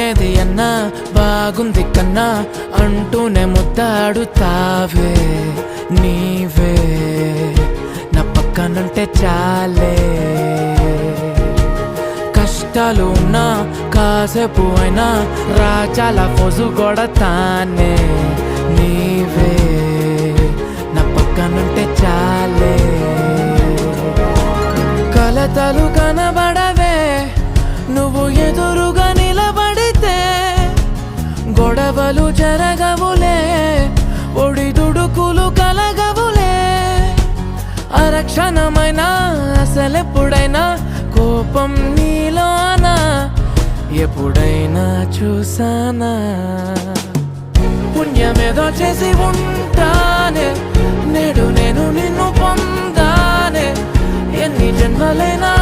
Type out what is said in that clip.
ఏది అన్నా బాగుంది కన్నా అంటూనే ముద్దాడుతావే నీవే నా పక్కనుంటే చాలే కష్టాలు ఉన్నా కాసేపు అయినా రాజాల ఫోజు కొడతానే నీవే నా పక్కనుంటే చాలే కలతలు కనబడవే నువ్వు ఎదురుగా నిలబడితే గొడవలు జరగవులే ఒడిదుడుకులు కలగవులే అరక్షణమైన అసలెప్పుడైనా కోపం నీలోనా ఎప్పుడైనా చూసానా పుణ్యమేదో చేసి ఉంటానే నేడు నేను నిన్ను పొందానే ఎన్ని జన్మలైనా